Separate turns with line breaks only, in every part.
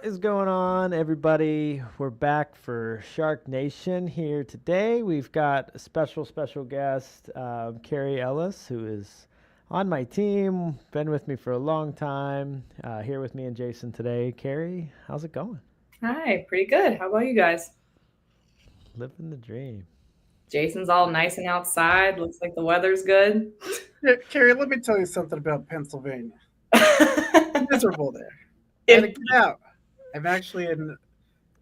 What is going on, everybody? We're back for SharkNation here today. We've got a special guest, Carie Ellis, who is on my team, been with me for a long time, here with me and Jason today. Carie, how's it going?
Hi, pretty good. How about you guys?
Living the dream.
Jason's all nice and outside. Looks like the weather's good.
Yeah, Carrie, let me tell you something about Pennsylvania. Miserable there. I had to
It-
get out. I'm actually in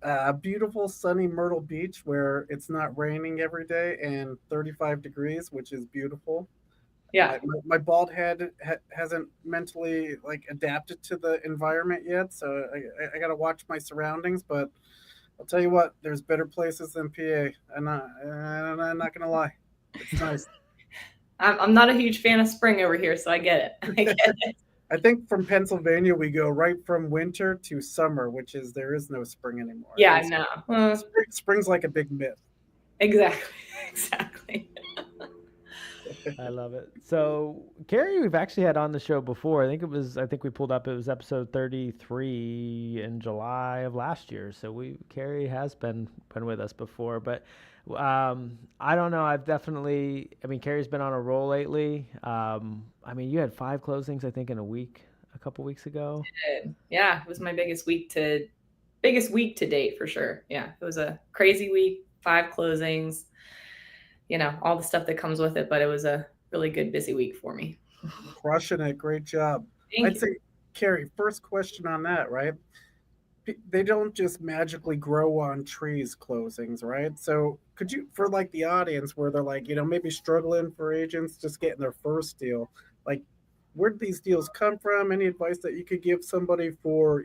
a beautiful sunny Myrtle Beach where it's not raining every day and 35 degrees, which is beautiful.
yeah.
My bald head hasn't mentally like adapted to the environment yet, so I got to watch my surroundings. But I'll tell you what, there's better places than PA, and I'm not gonna lie, it's nice.
I'm not a huge fan of spring over here, so I get it. I get it.
I think from Pennsylvania we go right from winter to summer, which is there is no spring anymore.
Yeah,
And
no.
spring's like a big myth.
Exactly. Exactly.
I love it. So, Carie, we've actually had on the show before. I think we pulled up, it was episode 33 in July of last year. So, Carie has been with us before. But I don't know. Carrie's been on a roll lately. You had 5 closings, I think, in a week, a couple weeks ago.
Yeah, it was my biggest week to date for sure. Yeah, it was a crazy week, 5 closings, all the stuff that comes with it, but it was a really good busy week for me.
Crushing it, great job.
Thank
I'd
you.
say, Carrie, first question on that, right? They don't just magically grow on trees closings, right? So could you, for like the audience where they're like, maybe struggling for agents just getting their first deal, like where did these deals come from? Any advice that you could give somebody for,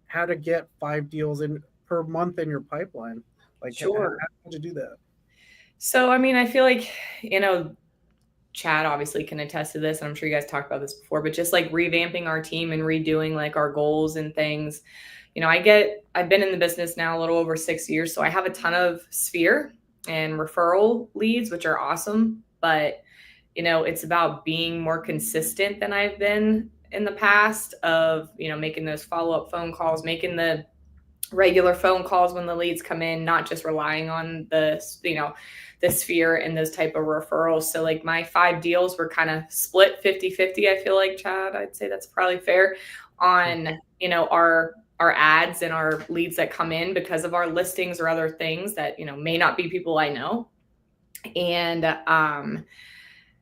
how to get 5 deals in per month in your pipeline? Like,
Sure.
how did you do that?
So, I feel like, Chad obviously can attest to this, and I'm sure you guys talked about this before, but just like revamping our team and redoing like our goals and things. I've been in the business now a little over 6 years, so I have a ton of sphere and referral leads, which are awesome. But, it's about being more consistent than I've been in the past of, making those follow-up phone calls, making the regular phone calls when the leads come in, not just relying on the sphere and those type of referrals. So like my 5 deals were kind of split 50-50. I feel like, Chad, I'd say that's probably fair on, our ads and our leads that come in because of our listings or other things that, may not be people I know. And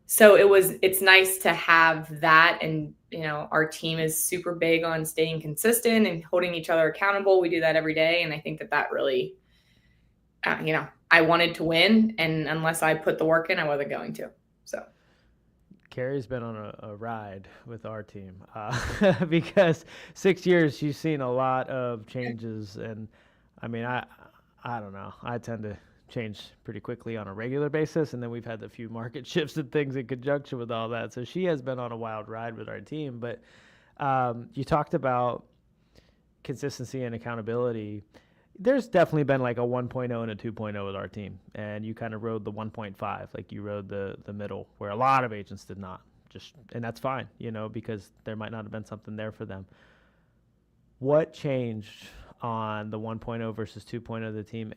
so it's nice to have that. And our team is super big on staying consistent and holding each other accountable. We do that every day, and I think that really I wanted to win, and unless I put the work in, I wasn't going to. So
Carrie's been on a ride with our team because 6 years she's seen a lot of changes, and I mean I don't know. I tend to change pretty quickly on a regular basis, and then we've had a few market shifts and things in conjunction with all that. So she has been on a wild ride with our team. But you talked about consistency and accountability. There's definitely been like a 1.0 and a 2.0 with our team, and you kind of rode the 1.5, like you rode the middle, where a lot of agents did not. Just and that's fine, because there might not have been something there for them. What changed on the 1.0 versus 2.0 of the team,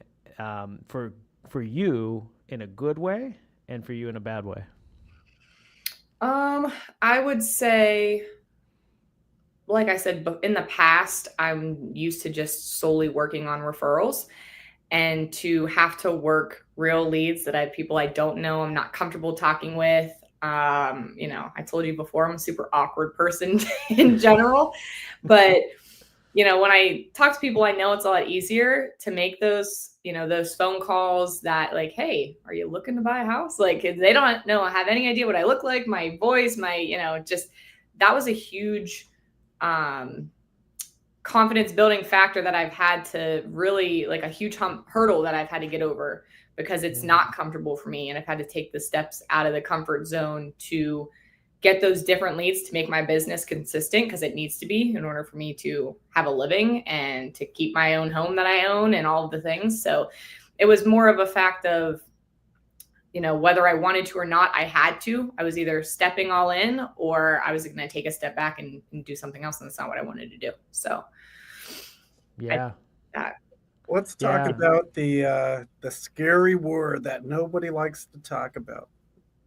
for you in a good way and for you in a bad way?
I would say, like I said, in the past, I'm used to just solely working on referrals, and to have to work real leads that people I don't know, I'm not comfortable talking with. I told you before, I'm a super awkward person in general, but when I talk to people I know, it's a lot easier to make those phone calls that like, hey, are you looking to buy a house? Like they don't know, I have any idea what I look like, my voice, just that was a huge um, confidence building factor that I've had to really like a huge hurdle that I've had to get over because it's not comfortable for me. And I've had to take the steps out of the comfort zone to get those different leads to make my business consistent, because it needs to be in order for me to have a living and to keep my own home that I own and all of the things. So it was more of a fact of, whether I wanted to or not, I had to. I was either stepping all in or I was going to take a step back and do something else. And that's not what I wanted to do. So
Yeah.
That.
Let's talk
Yeah.
about the scary word that nobody likes to talk about,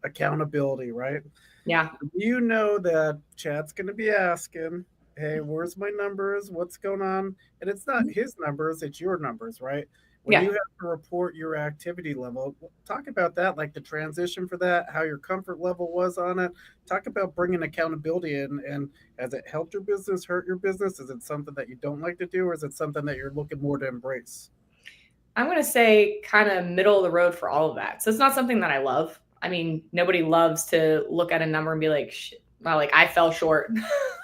accountability, right?
Yeah.
You know that Chad's going to be asking, hey, where's my numbers? What's going on? And it's not his numbers, it's your numbers, right? When
Yeah.
you have to report your activity level, talk about that, like the transition for that, how your comfort level was on it. Talk about bringing accountability in. And has it helped your business, hurt your business? Is it something that you don't like to do, or is it something that you're looking more to embrace?
I'm going to say kind of middle of the road for all of that. So it's not something that I love. I mean, nobody loves to look at a number and be like, well, like I fell short.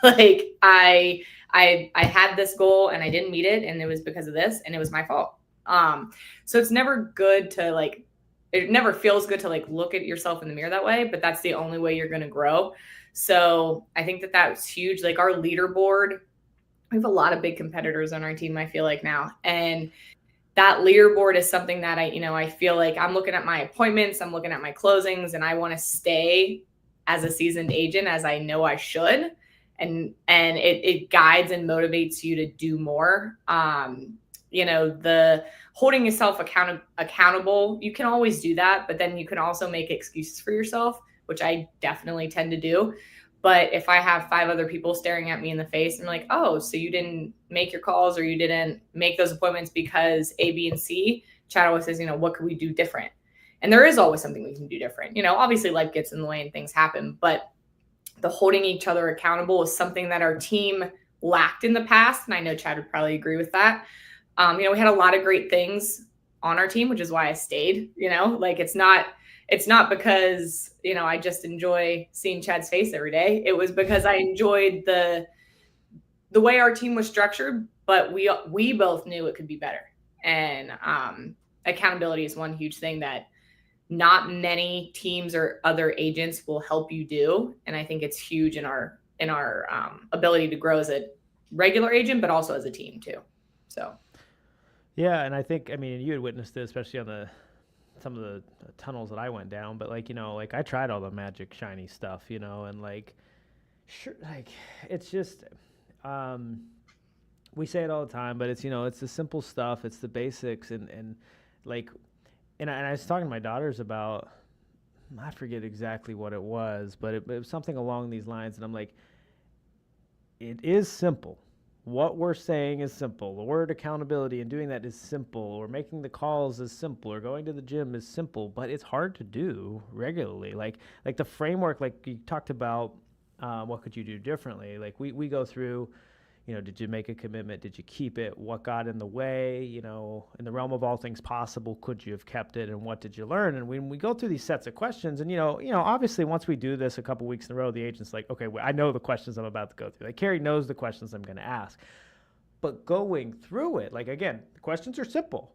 Like I had this goal and I didn't meet it, and it was because of this, and it was my fault. So it's never good to like, it never feels good to like look at yourself in the mirror that way, but that's the only way you're going to grow. So I think that that's huge. Like our leaderboard, we have a lot of big competitors on our team, I feel like now. And that leaderboard is something that I feel like I'm looking at my appointments, I'm looking at my closings, and I want to stay as a seasoned agent as I know I should. And it guides and motivates you to do more. The holding yourself accountable, you can always do that, but then you can also make excuses for yourself, which I definitely tend to do. But if I have 5 other people staring at me in the face and like, oh, so you didn't make your calls or you didn't make those appointments because A, B, and C, Chad always says, what could we do different? And there is always something we can do different. Obviously life gets in the way and things happen, but the holding each other accountable is something that our team lacked in the past. And I know Chad would probably agree with that. We had a lot of great things on our team, which is why I stayed, like it's not because, I just enjoy seeing Chad's face every day. It was because I enjoyed the way our team was structured, but we both knew it could be better. And accountability is one huge thing that not many teams or other agents will help you do. And I think it's huge in our ability to grow as a regular agent, but also as a team too. So.
Yeah, and I think you had witnessed it, especially on some of the tunnels that I went down. But like I tried all the magic shiny stuff, and like, sure, like it's just, we say it all the time, but it's it's the simple stuff, it's the basics, and like, and I was talking to my daughters about, I forget exactly what it was, but it was something along these lines, and I'm like, it is simple. What we're saying is simple. The word accountability and doing that is simple, or making the calls is simple, or going to the gym is simple, but it's hard to do regularly. Like the framework, like you talked about, what could you do differently? Like we go through, did you make a commitment? Did you keep it? What got in the way? In the realm of all things possible, could you have kept it? And what did you learn? And when we go through these sets of questions, and obviously once we do this a couple weeks in a row, the agent's like, okay, well, I know the questions I'm about to go through. Like Carie knows the questions I'm going to ask. But going through it, like again, the questions are simple,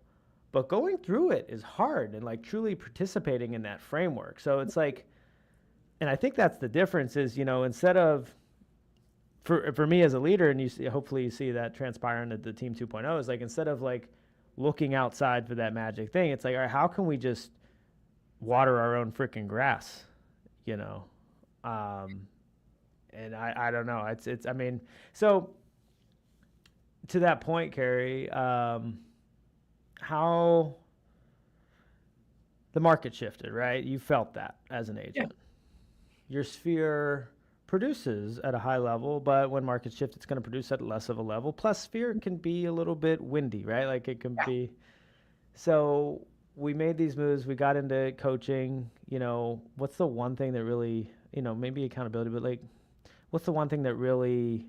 but going through it is hard, and like truly participating in that framework. So it's like, and I think that's the difference is, instead of, for me as a leader, and hopefully you see that transpire into the team 2.0, is like, instead of like looking outside for that magic thing, it's like, all right, how can we just water our own freaking grass, and I don't know, so to that point, Carie, how the market shifted, right? You felt that as an agent. Yeah. Your sphere produces at a high level, but when markets shift, it's going to produce at less of a level. Plus, sphere can be a little bit windy, right? Like it can be. So we made these moves. We got into coaching. What's the one thing that really, maybe accountability, but like, what's the one thing that really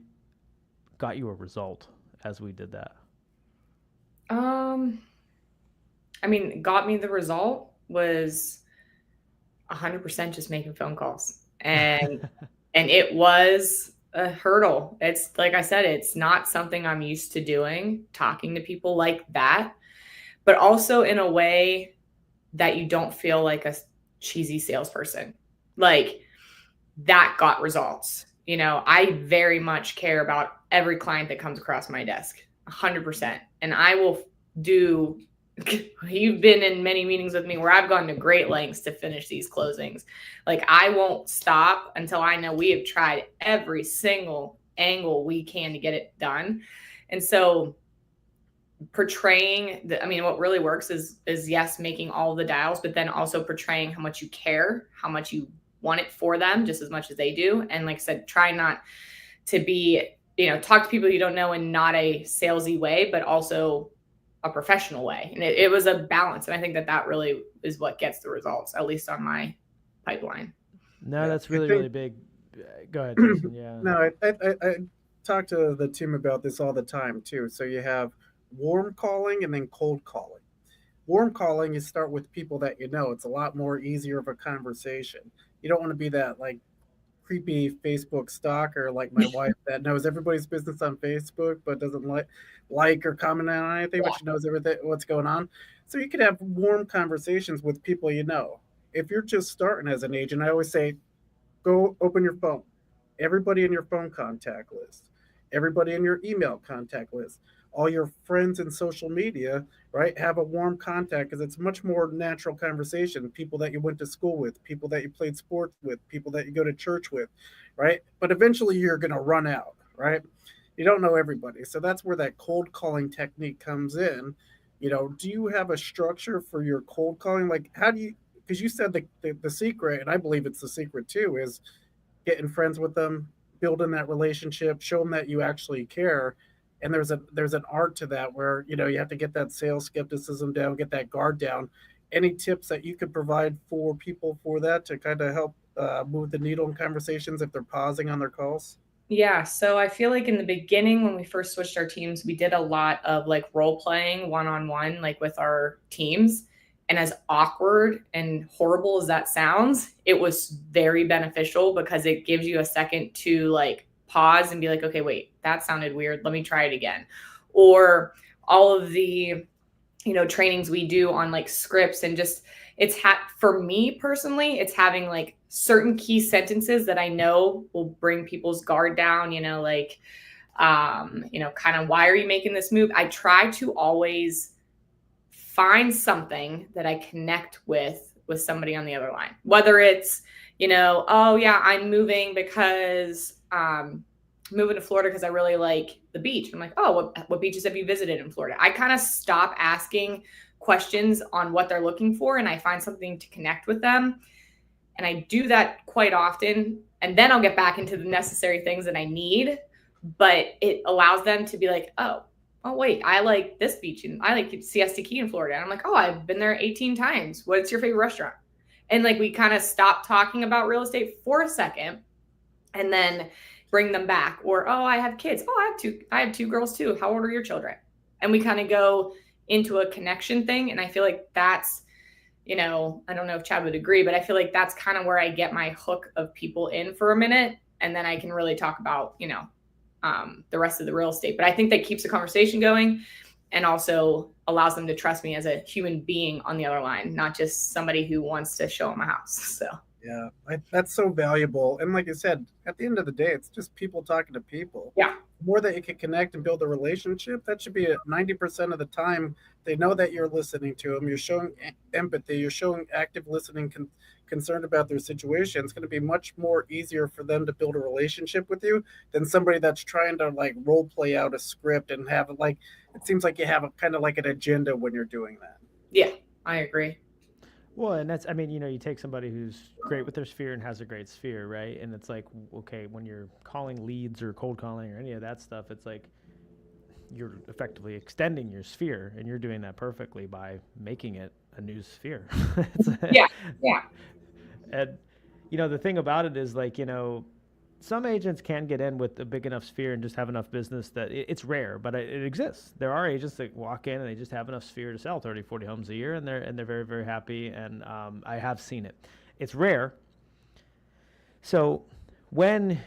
got you a result as we did that?
Got me the result was 100% just making phone calls. And and it was a hurdle. It's like I said, it's not something I'm used to doing, talking to people like that, but also in a way that you don't feel like a cheesy salesperson. Like that got results. I very much care about every client that comes across my desk, 100%. And I will do, you've been in many meetings with me where I've gone to great lengths to finish these closings. Like I won't stop until I know we have tried every single angle we can to get it done. And so portraying I mean, what really works is yes, making all the dials, but then also portraying how much you care, how much you want it for them just as much as they do. And like I said, try not to be, talk to people you don't know in not a salesy way, but also a professional way. And it was a balance. And I think that really is what gets the results, at least on my pipeline.
No,
Yeah,
that's
I
really,
think
really big. Go ahead, Jason. Yeah.
no, I talk to the team about this all the time too. So you have warm calling and then cold calling. Warm calling, you start with people that you know. It's a lot more easier of a conversation. You don't want to be that like creepy Facebook stalker like my wife that knows everybody's business on Facebook but doesn't like or comment on anything, but she knows everything what's going on. So you could have warm conversations with people you know. If you're just starting as an agent, I always say go open your phone. Everybody in your phone contact list, everybody in your email contact list, all your friends in social media, right? Have a warm contact because it's much more natural conversation. People that you went to school with, people that you played sports with, people that you go to church with, right? But eventually you're going to run out, right? You don't know everybody. So that's where that cold calling technique comes in. Do you have a structure for your cold calling? Like, how do you, because you said the secret, and I believe it's the secret too, is getting friends with them, building that relationship, show them that you actually care. And there's an art to that where you have to get that sales skepticism down, get that guard down. Any tips that you could provide for people for that to kind of help move the needle in conversations if they're pausing on their calls?
Yeah. So I feel like in the beginning, when we first switched our teams, we did a lot of like role playing one on one, like with our teams. And as awkward and horrible as that sounds, it was very beneficial because it gives you a second to like pause and be like, okay, wait, that sounded weird. Let me try it again. Or all of the, trainings we do on like scripts and just for me personally, it's having like certain key sentences that I know will bring people's guard down, like, kind of why are you making this move? I try to always find something that I connect with somebody on the other line, whether it's, oh yeah, I'm moving because, moving to Florida because I really like the beach. I'm like, oh, what beaches have you visited in Florida? I kind of stop asking questions on what they're looking for and I find something to connect with them. And I do that quite often. And then I'll get back into the necessary things that I need. But it allows them to be like, oh, wait, I like this beach and I like Siesta Key in Florida. And I'm like, oh, I've been there 18 times. What's your favorite restaurant? And like we kind of stop talking about real estate for a second and then bring them back. Or, oh, I have kids. Oh, I have two girls too. How old are your children? And we kind of go into a connection thing. And I feel like that's, I don't know if Chad would agree, but I feel like that's kind of where I get my hook of people in for a minute. And then I can really talk about, the rest of the real estate. But I think that keeps the conversation going and also allows them to trust me as a human being on the other line, not just somebody who wants to show them a house. So
Yeah, that's so valuable. And like I said, at the end of the day, it's just people talking to people.
yeah.
The more that you can connect and build a relationship, that should be at 90% of the time. They know that you're listening to them. You're showing empathy. You're showing active listening, concerned about their situation. It's going to be much more easier for them to build a relationship with you than somebody that's trying to like role play out a script and have it like, it seems like you have a kind of like an agenda when you're doing that.
Yeah, I agree.
Well, and that's, I mean, you take somebody who's great with their sphere and has a great sphere, right? And it's like, okay, when you're calling leads or cold calling or any of that stuff, it's like you're effectively extending your sphere and you're doing that perfectly by making it a new sphere.
Yeah. Yeah.
And, the thing about it is like, some agents can get in with a big enough sphere and just have enough business that it's rare, but it exists. There are agents that walk in and they just have enough sphere to sell 30, 40 homes a year, and they're very, very happy. And I have seen it. It's rare. So when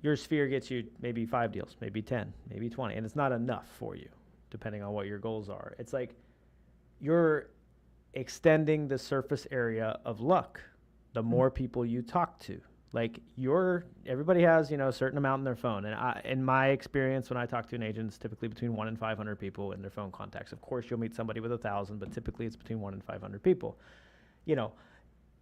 your sphere gets you maybe 5 deals, maybe 10, maybe 20, and it's not enough for you, depending on what your goals are, it's like you're extending the surface area of luck the more people you talk to. Like everybody has, a certain amount in their phone. And in my experience, when I talk to an agent, it's typically between 1 and 500 people in their phone contacts. Of course, you'll meet somebody with 1,000, but typically it's between 1 and 500 people.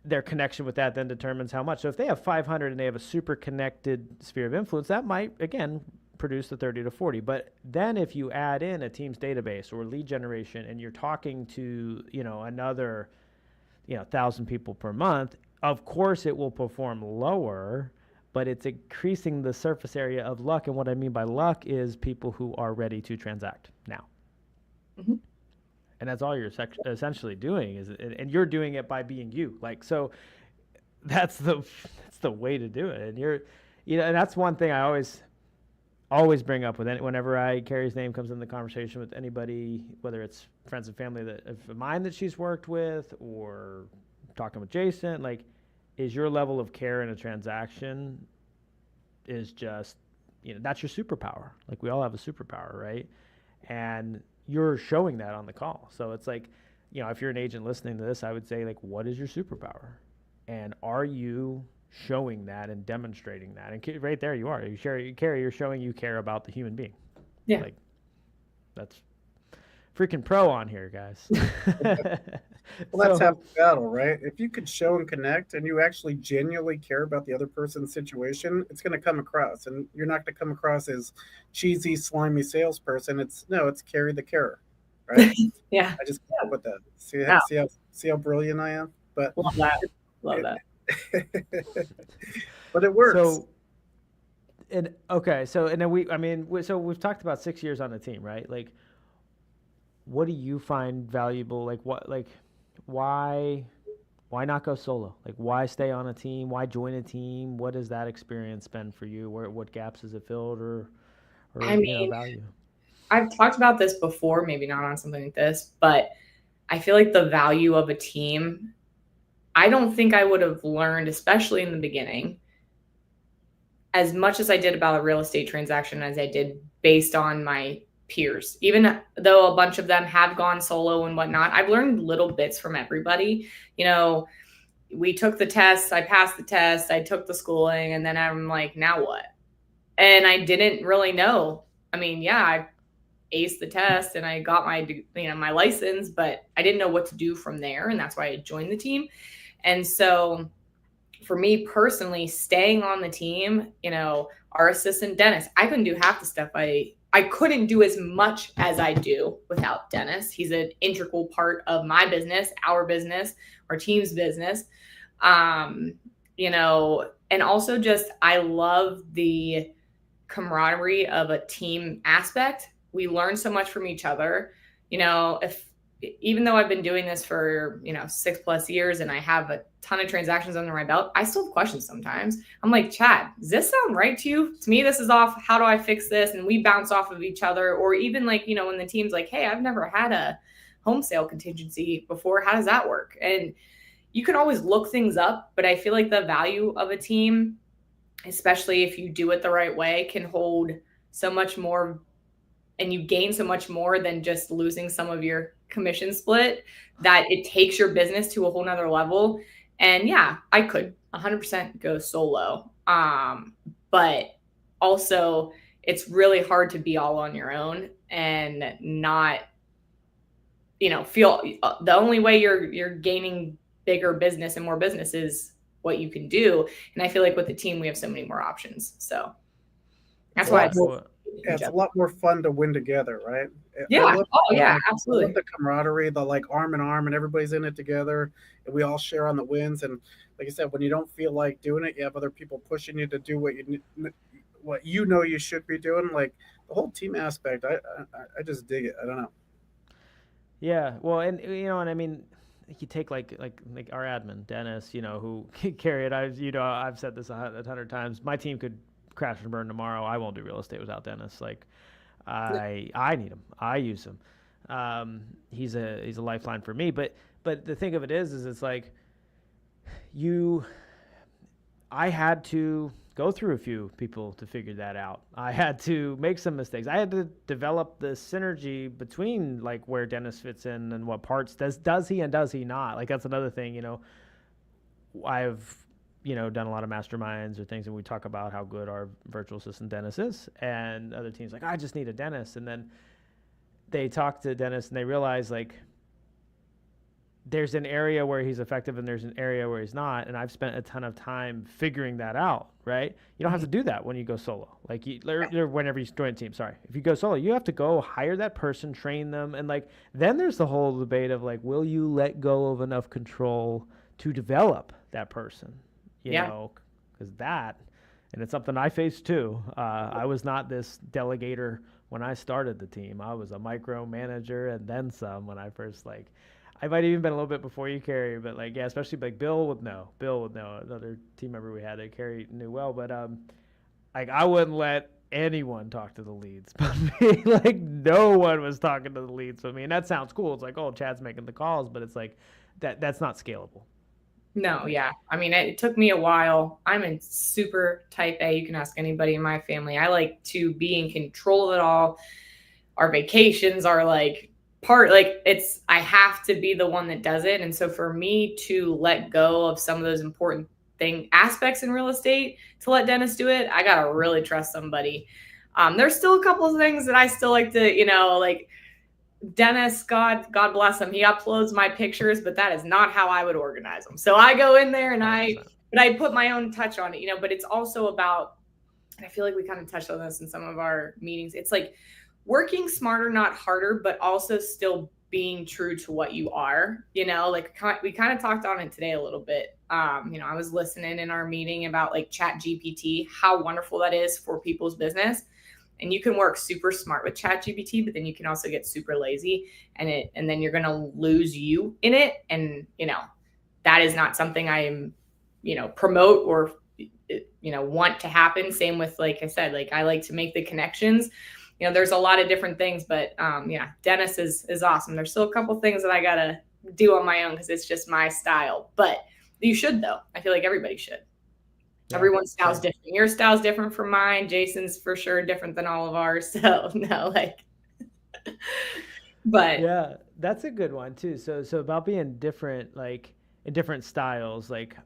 Their connection with that then determines how much. So if they have 500 and they have a super connected sphere of influence, that might, again, produce the 30 to 40. But then if you add in a team's database or lead generation and you're talking to, another, 1,000 people per month, of course it will perform lower, but it's increasing the surface area of luck. And what I mean by luck is people who are ready to transact now.
Mm-hmm.
And that's all you're essentially doing and you're doing it by being you. Like, so that's the way to do it. And and that's one thing I always bring up with whenever Carrie's name comes in the conversation with anybody, whether it's friends and family of mine that she's worked with or talking with Jason, like, is your level of care in a transaction is just, that's your superpower. Like, we all have a superpower, right? And you're showing that on the call. So it's like, if you're an agent listening to this, I would say, like, what is your superpower? And are you showing that and demonstrating that? And right there you are. Carie, you're showing you care about the human being.
Yeah.
Like, that's freaking pro on here, guys.
Well, that's half the battle, right? If you could show and connect and you actually genuinely care about the other person's situation, it's going to come across. And you're not going to come across as cheesy, slimy salesperson. It's Carie the carer, right?
Yeah.
I just came up with that.
Yeah.
See how brilliant I am? But
love that.
But it works.
So, and then we've talked about 6 years on a team, right? Like, what do you find valuable? Like, why not go solo? Like, why stay on a team? Why join a team? What has that experience been for you? What gaps has it filled or value?
I've talked about this before, maybe not on something like this, but I feel like the value of a team, I don't think I would have learned, especially in the beginning, as much as I did about a real estate transaction as I did based on my peers. Even though a bunch of them have gone solo and whatnot, I've learned little bits from everybody. We took the test, I passed the test, I took the schooling, and then I'm like, now what? And I didn't really know. I mean, yeah, I aced the test and I got my license, but I didn't know what to do from there. And that's why I joined the team. And so for me personally, staying on the team, our assistant Dennis, I couldn't do half the stuff I couldn't do as much as I do without Dennis. He's an integral part of my business, our team's business. And also just, I love the camaraderie of a team aspect. We learn so much from each other. Even though I've been doing this for, 6+ years and I have a ton of transactions under my belt, I still have questions sometimes. I'm like, Chad, does this sound right to you? To me, this is off. How do I fix this? And we bounce off of each other. Or even like, when the team's like, hey, I've never had a home sale contingency before. How does that work? And you can always look things up, but I feel like the value of a team, especially if you do it the right way, can hold so much more, and you gain so much more than just losing some of your commission split, that it takes your business to a whole nother level. And yeah, I could 100% go solo. But also it's really hard to be all on your own and not, feel the only way you're gaining bigger business and more business is what you can do. And I feel like with the team, we have so many more options. So that's why
it's a lot more fun to win together, right?
Yeah. Absolutely.
I love the camaraderie, the like arm in arm, and everybody's in it together, and we all share on the wins. And like I said, when you don't feel like doing it, you have other people pushing you to do what you should be doing. Like the whole team aspect, I just dig it. I don't know.
Yeah, well, and I mean, you take like our admin Dennis, who Carie it. I've said this 100 times. My team could crash and burn tomorrow. I won't do real estate without Dennis. Like, I need him. I use him. He's a lifeline for me. But the thing of it is it's like I had to go through a few people to figure that out. I had to make some mistakes. I had to develop the synergy between like where Dennis fits in and what parts does he and does he not. Like that's another thing. I've done a lot of masterminds or things, and we talk about how good our virtual assistant Dennis is, and other teams like, I just need a Dennis, and then they talk to Dennis and they realize like there's an area where he's effective and there's an area where he's not, and I've spent a ton of time figuring that out, right? You don't have to do that when you go solo, like or whenever you join a team. Sorry, if you go solo, you have to go hire that person, train them, and like then there's the whole debate of like, will you let go of enough control to develop that person, you know, because that, and it's something I faced too. I was not this delegator when I started the team. I was a micromanager and then some when I first like. I might have even been a little bit before you, Carie, but like, yeah, especially like Bill would know. Bill would know, another team member we had that Carie knew well. But like I wouldn't let anyone talk to the leads but me. Like no one was talking to the leads but me. And that sounds cool. It's like, oh, Chad's making the calls, but it's like that's not scalable.
No, yeah. I mean, it took me a while. I'm in super type A. You can ask anybody in my family. I like to be in control of it all. Our vacations are like I have to be the one that does it. And so for me to let go of some of those important aspects in real estate to let Dennis do it, I got to really trust somebody. There's still a couple of things that I still like to, like Dennis, God bless him. He uploads my pictures, but that is not how I would organize them. So I go in there and I put my own touch on it, but it's also about, and I feel like we kind of touched on this in some of our meetings. It's like working smarter, not harder, but also still being true to what you are, like we kind of talked on it today a little bit. I was listening in our meeting about like Chat GPT, how wonderful that is for people's business. And you can work super smart with Chat GPT, but then you can also get super lazy and then you're going to lose you in it. And, that is not something I am, promote or, want to happen. Same with, like I said, like I like to make the connections. There's a lot of different things, but Dennis is awesome. There's still a couple things that I got to do on my own because it's just my style, but you should though. I feel like everybody should. Yeah, everyone's style's different. Your style's different from mine. Jason's for sure different than all of ours. So no, but
yeah, that's a good one too. So about being different, like in different styles, like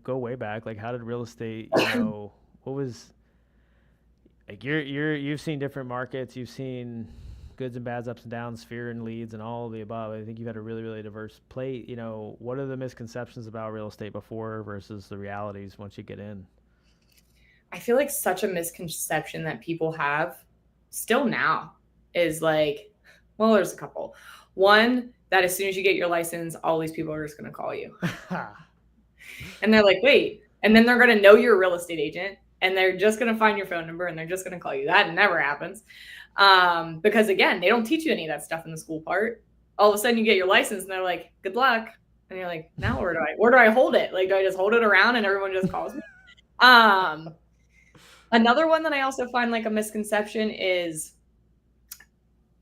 go way back, like how did real estate, what was like you've seen different markets, you've seen goods and bads, ups and downs, fear and leads, and all of the above. I think you've had a really, really diverse plate. What are the misconceptions about real estate before versus the realities once you get in?
I feel like such a misconception that people have still now is like, well, there's a couple. One, that as soon as you get your license, all these people are just going to call you. And they're like, wait. And then they're going to know you're a real estate agent and they're just going to find your phone number and they're just going to call you. That never happens. Because again, they don't teach you any of that stuff in the school part. All of a sudden you get your license and they're like, good luck. And you're like, now where do I hold it? Like, do I just hold it around and everyone just calls me? Another one that I also find like a misconception is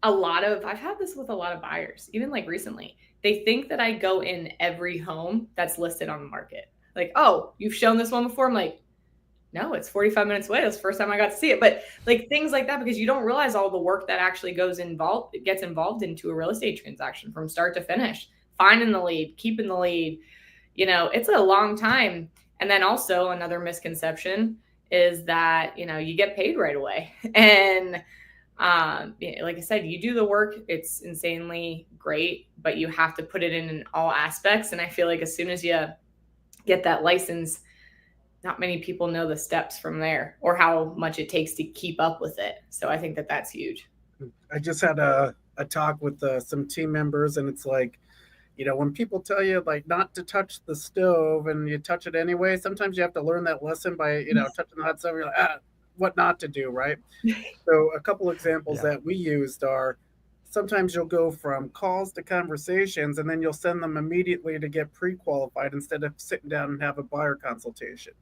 I've had this with a lot of buyers, even like recently, they think that I go in every home that's listed on the market. Like, oh, you've shown this one before. I'm like, no, it's 45 minutes away. That's the first time I got to see it. But like things like that, because you don't realize all the work that actually gets involved into a real estate transaction from start to finish, finding the lead, keeping the lead, it's a long time. And then also another misconception is that, you get paid right away. And like I said, you do the work, it's insanely great, but you have to put it in all aspects. And I feel like as soon as you get that license, not many people know the steps from there or how much it takes to keep up with it. So I think that that's huge.
I just had a talk with some team members, and it's like, when people tell you like not to touch the stove and you touch it anyway, sometimes you have to learn that lesson by, touching the hot stove. You're like, what not to do, right? So a couple examples that we used are sometimes you'll go from calls to conversations and then you'll send them immediately to get pre-qualified instead of sitting down and have a buyer consultation.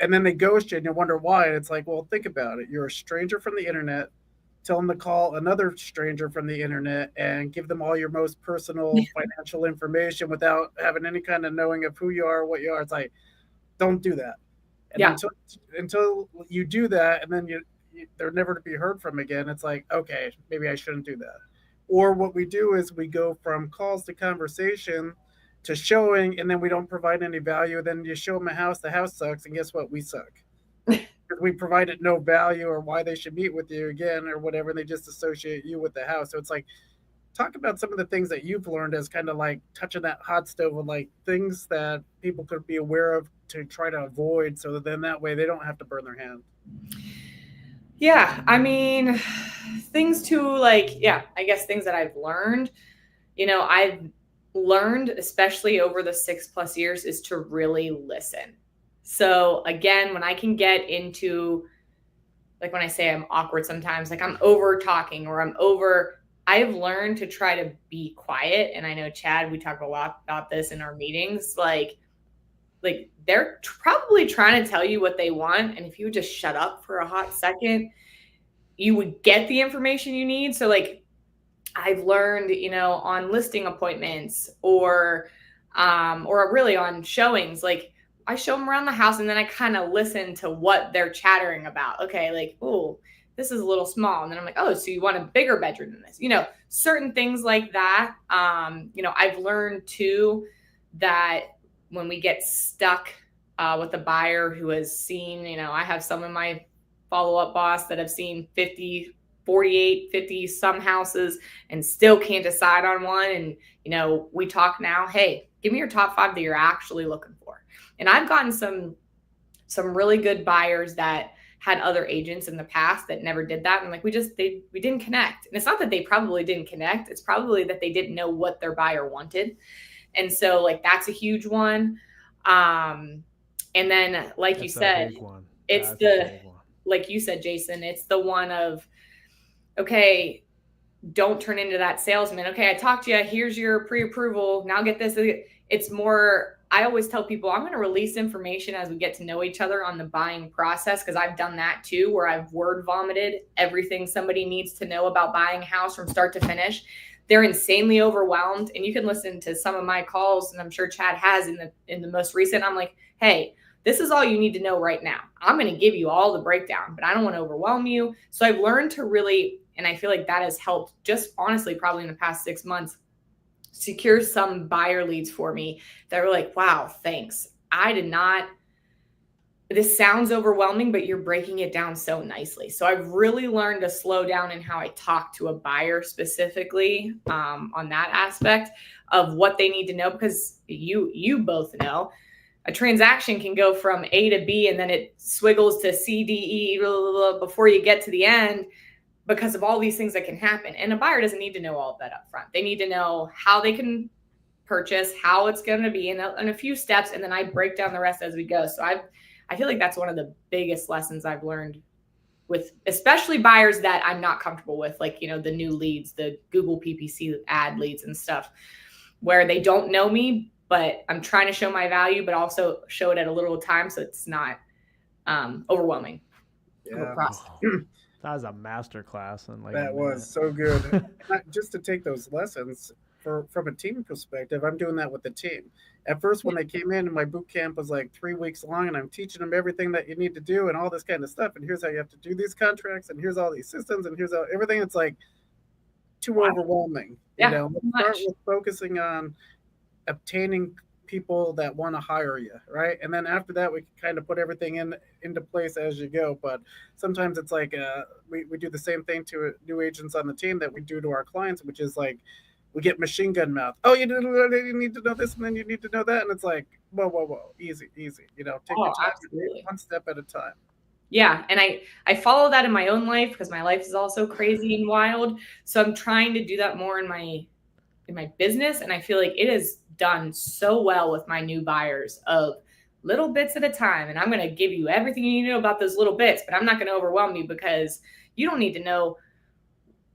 And then they ghost you and you wonder why. And it's like, well, think about it. You're a stranger from the internet. Tell them to call another stranger from the internet and give them all your most personal financial information without having any kind of knowing of who you are, what you are. It's like, don't do that. And until you do that, and then they're never to be heard from again, it's like, okay, maybe I shouldn't do that. Or what we do is we go from calls to conversation to showing, and then we don't provide any value. Then you show them a house, the house sucks, and guess what? We suck. Because we provided no value or why they should meet with you again or whatever, and they just associate you with the house. So it's like, talk about some of the things that you've learned as kind of like touching that hot stove and like things that people could be aware of to try to avoid so that then that way they don't have to burn their hand.
Yeah, I mean, things to like, yeah, I guess things that I've learned, I've learned, especially over the 6+ years, is to really listen. So again, when I can get into, like when I say I'm awkward sometimes, like I'm over talking or I've learned to try to be quiet. And I know, Chad, we talk a lot about this in our meetings. Like they're probably trying to tell you what they want. And if you would just shut up for a hot second, you would get the information you need. So like I've learned, on listing appointments or really on showings, like I show them around the house and then I kind of listen to what they're chattering about. Okay. Like, oh, this is a little small. And then I'm like, oh, so you want a bigger bedroom than this, certain things like that. I've learned too that when we get stuck with a buyer who has seen, I have some of my follow-up boss that have seen 50, 48, 50 some houses and still can't decide on one. And, we talk now, hey, give me your top 5 that you're actually looking for. And I've gotten some really good buyers that had other agents in the past that never did that. And like, we didn't connect. And it's not that they probably didn't connect. It's probably that they didn't know what their buyer wanted. And so like, that's a huge one. And then like you said, it's like you said, Jason, it's the one of, okay, don't turn into that salesman. Okay, I talked to you. Here's your pre-approval. Now get this. It's more, I always tell people I'm going to release information as we get to know each other on the buying process, because I've done that too, where I've word vomited everything somebody needs to know about buying a house from start to finish. They're insanely overwhelmed. And you can listen to some of my calls, and I'm sure Chad has in the most recent. I'm like, hey, this is all you need to know right now. I'm going to give you all the breakdown, but I don't want to overwhelm you. So I've learned to really, and I feel like that has helped just honestly, probably in the past 6 months, secure some buyer leads for me that were like, wow, thanks. This sounds overwhelming, but you're breaking it down so nicely. So I've really learned to slow down in how I talk to a buyer specifically on that aspect of what they need to know, because you both know a transaction can go from A to B and then it swiggles to C, D, E, blah, blah, blah, before you get to the end, because of all these things that can happen. And a buyer doesn't need to know all of that up front. They need to know how they can purchase, how it's going to be in a few steps. And then I break down the rest as we go. So I feel like that's one of the biggest lessons I've learned with especially buyers that I'm not comfortable with, like, the new leads, the Google PPC ad leads and stuff, where they don't know me, but I'm trying to show my value, but also show it at a little time so it's not overwhelming.
Yeah.
That was a master class. And
that was so good. Just to take those lessons from a team perspective, I'm doing that with the team. At first, when they came in, my boot camp was like 3 weeks long, and I'm teaching them everything that you need to do and all this kind of stuff. And here's how you have to do these contracts, and here's all these systems, and here's everything. It's like too overwhelming. Let's start with focusing on obtaining people that want to hire you, right? And then after that, we can kind of put everything into place as you go. But sometimes it's like we do the same thing to new agents on the team that we do to our clients, which is like we get machine gun mouth. Oh, you need to know this, and then you need to know that, and it's like whoa, easy. Take your time, one step at a time.
Yeah, and I follow that in my own life because my life is also crazy and wild. So I'm trying to do that more in my business, and I feel like it has done so well with my new buyers of little bits at a time. And I'm going to give you everything you need to know about those little bits, but I'm not going to overwhelm you, because you don't need to know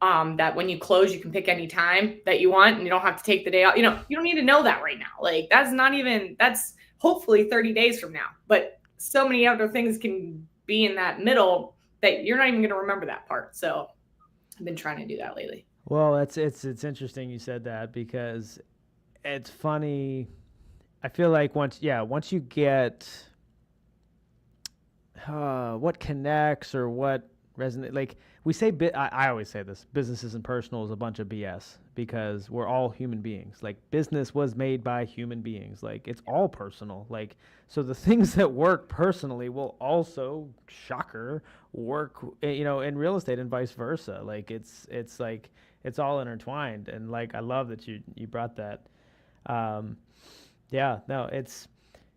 that when you close, you can pick any time that you want and you don't have to take the day off. You don't need to know that right now. Like that's hopefully 30 days from now, but so many other things can be in that middle that you're not even going to remember that part. So I've been trying to do that lately.
Well, it's interesting you said that, because it's funny. I feel like once you get what connects or what resonates, like we say, I always say this, business isn't personal is a bunch of BS, because we're all human beings. Like, business was made by human beings. Like, it's all personal. Like, so the things that work personally will also, shocker, work, in real estate and vice versa. Like, it's like, it's all intertwined. And like, I love that you brought that. Yeah, no, it's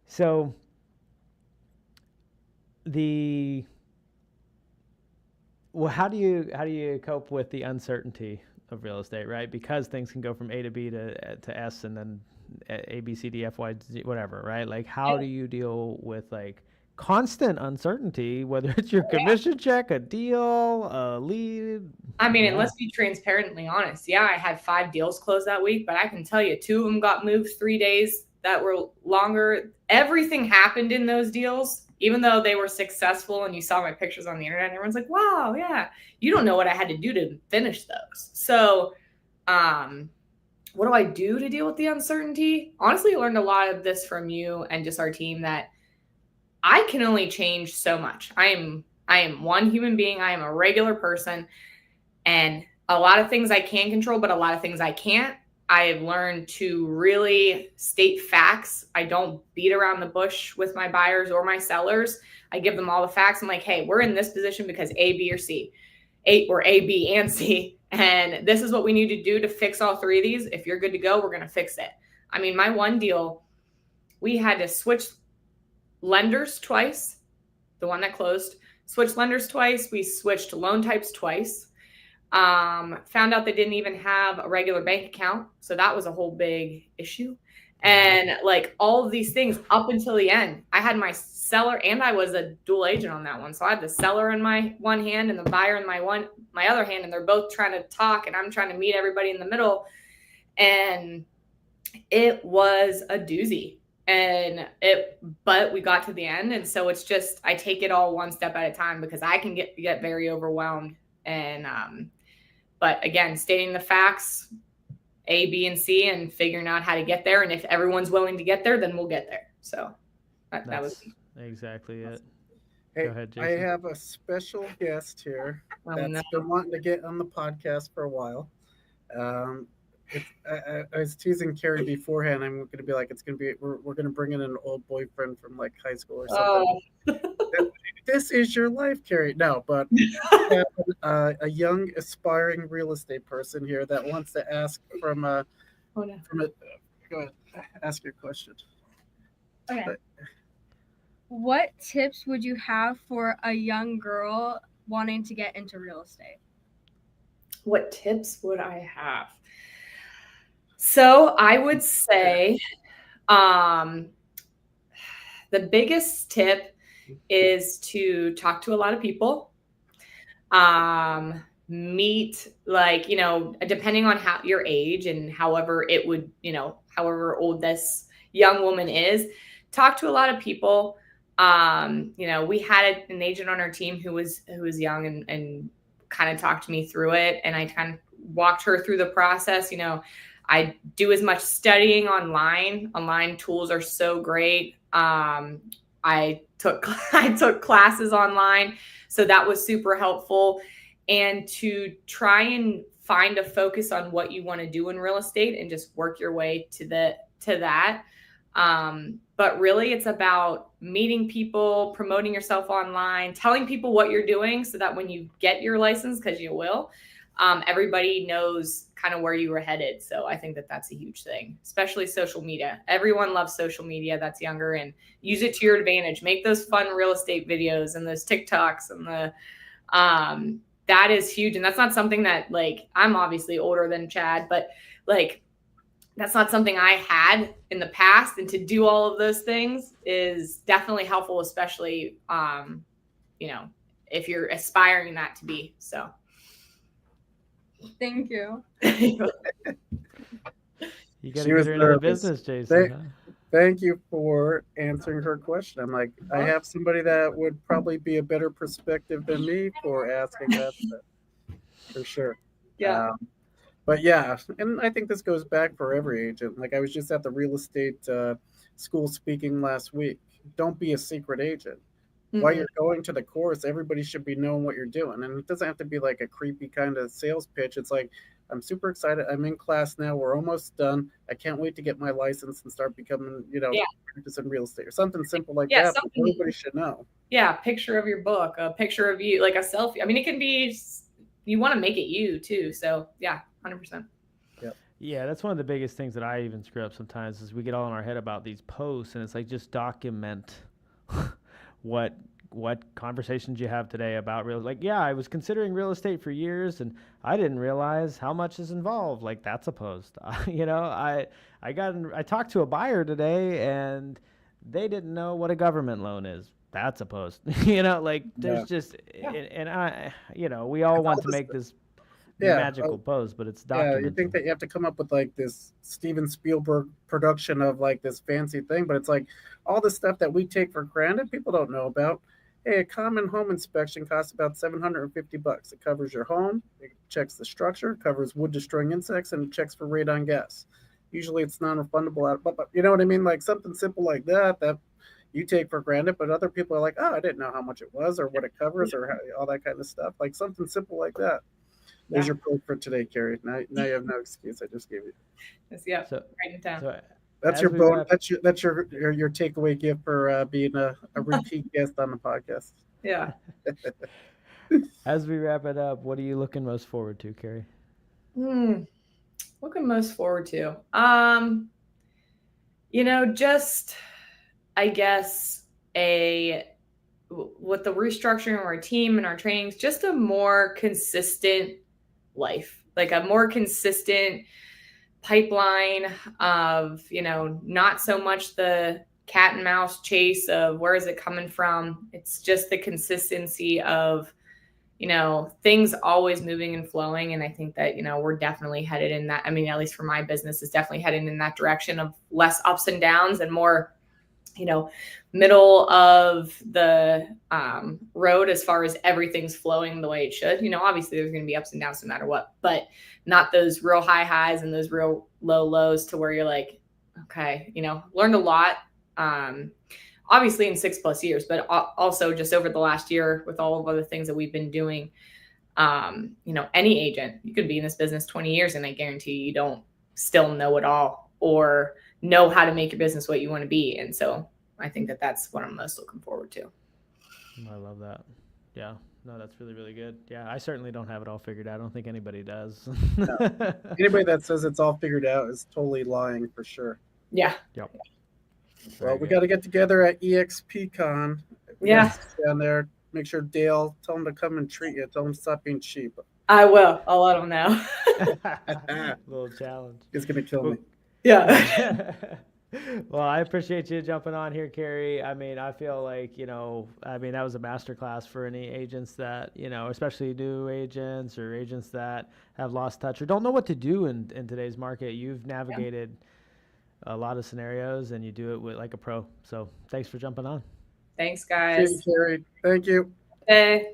so the well, how do you cope with the uncertainty of real estate, right? Because things can go from A to B to S and then A B C D F Y Z, whatever, right? Like, how do you deal with like constant uncertainty, whether it's your commission check, a deal, a lead?
I mean, and
Yeah.
let's be transparently honest. Yeah, I had 5 deals closed that week, but I can tell you 2 of them got moved 3 days that were longer. Everything happened in those deals, even though they were successful and you saw my pictures on the internet. Everyone's like, wow, yeah. You don't know what I had to do to finish those. So, what do I do to deal with the uncertainty? Honestly, I learned a lot of this from you and just our team, that I can only change so much. I am one human being. I am a regular person. And a lot of things I can control, but a lot of things I can't. I have learned to really state facts. I don't beat around the bush with my buyers or my sellers. I give them all the facts. I'm like, hey, we're in this position because A, B, or C. Or A, B, and C. And this is what we need to do to fix all 3 of these. If you're good to go, we're going to fix it. I mean, my one deal, we had to switch lenders twice. The one that closed, switched lenders twice. We switched loan types twice. Found out they didn't even have a regular bank account. So that was a whole big issue. And like all of these things up until the end, I had my seller, and I was a dual agent on that one. So I had the seller in my one hand and the buyer in my other hand, and they're both trying to talk and I'm trying to meet everybody in the middle. And it was a doozy. But we got to the end. And so it's just, I take it all one step at a time because I can get very overwhelmed. And, but again, stating the facts, A, B, and C, and figuring out how to get there. And if everyone's willing to get there, then we'll get there. So that was
exactly it.
Hey,
Go ahead,
I
Jason.
have a special guest here that's
no.
been wanting to get on the podcast for a while. I was teasing Carie beforehand. I'm going to be like, we're going to bring in an old boyfriend from like high school or something.
Oh.
This is your life, Carie. No, but a young aspiring real estate person here that wants to ask go ahead, ask your question.
Okay. What tips would you have for a young girl wanting to get into real estate?
What tips would I have? So I would say the biggest tip is to talk to a lot of people, meet, like, depending on how your age and however it would, however old this young woman is, talk to a lot of people. We had an agent on our team who was young and kind of talked me through it. And I kind of walked her through the process. I do as much studying online. Online tools are so great. I took classes online, so that was super helpful. And to try and find a focus on what you want to do in real estate and just work your way to that. But really it's about meeting people, promoting yourself online, telling people what you're doing so that when you get your license, because you will, everybody knows kind of where you were headed. So I think that that's a huge thing, especially social media. Everyone loves social media that's younger, and use it to your advantage. Make those fun real estate videos and those TikToks and that is huge. And that's not something that, like, I'm obviously older than Chad, but like, that's not something I had in the past. And to do all of those things is definitely helpful, especially, if you're aspiring that to be. So.
Thank you.
You got to get her into the business, Jason.
Thank you for answering her question. I'm like, I have somebody that would probably be a better perspective than me for asking that, for sure.
Yeah.
But yeah, and I think this goes back for every agent. Like, I was just at the real estate school speaking last week. Don't be a secret agent. Mm-hmm. While you're going to the course, everybody should be knowing what you're doing. And it doesn't have to be like a creepy kind of sales pitch. It's like, I'm super excited. I'm in class now. We're almost done. I can't wait to get my license and start becoming, practicing real estate or something simple like that. Everybody should know.
Yeah. Picture of your book, a picture of you, like a selfie. I mean, it can be, you want to make it you too. So yeah, 100%.
Yeah, that's one of the biggest things that I even screw up sometimes is we get all in our head about these posts, and it's like just document what conversations you have today about real. Like, yeah, I was considering real estate for years, and I didn't realize how much is involved. Like, that's a post. I talked to a buyer today, and they didn't know what a government loan is. That's a post. There's just, and I, we all want to make this magical post, but it's
Yeah, you
documenting.
think that you have to come up with like this Steven Spielberg production of like this fancy thing, but it's like all the stuff that we take for granted, people don't know about. Hey, a common home inspection costs about $750. It covers your home, it checks the structure, covers wood destroying insects, and it checks for radon gas. Usually it's non-refundable, but you know what I mean? Like something simple like that you take for granted, but other people are like, oh, I didn't know how much it was or what it covers or all that kind of stuff. Like something simple like that. There's your quote for today, Carie. Now you have no excuse. I just gave you.
Yeah, so, right in town.
So
that's your bonus. That's your takeaway gift for being a repeat guest on the podcast.
Yeah.
As we wrap it up, what are you looking most forward to, Carie?
Looking most forward to, just I guess with the restructuring of our team and our trainings, just a more consistent life, like a more consistent pipeline of, not so much the cat and mouse chase of where is it coming from. It's just the consistency of, things always moving and flowing. And I think that, we're definitely headed in that. I mean, at least for my business, is definitely heading in that direction of less ups and downs and more, middle of the road as far as everything's flowing the way it should. Obviously there's going to be ups and downs no matter what, but not those real high highs and those real low lows to where you're like, okay, learned a lot. Obviously in 6+ years, but also just over the last year with all of other things that we've been doing. Any agent, you could be in this business 20 years and I guarantee you don't still know it all or know how to make your business what you want to be. And so I think that that's what I'm most looking forward to.
I love that. Yeah, no, that's really, really good. Yeah, I certainly don't have it all figured out. I don't think anybody does.
No. Anybody that says it's all figured out is totally lying for sure.
Yeah.
Yep.
Well, we got to get together at EXPCon. Down there. Make sure Dale, tell him to come and treat you. Tell him to stop being cheap.
I will. I'll let him know.
Little challenge.
He's going to kill me.
Yeah.
Well, I appreciate you jumping on here, Carie. I mean, I feel like, that was a masterclass for any agents that, especially new agents or agents that have lost touch or don't know what to do in today's market. You've navigated a lot of scenarios and you do it with like a pro. So thanks for jumping on.
Thanks, guys.
Carie. Thank you.
Hey.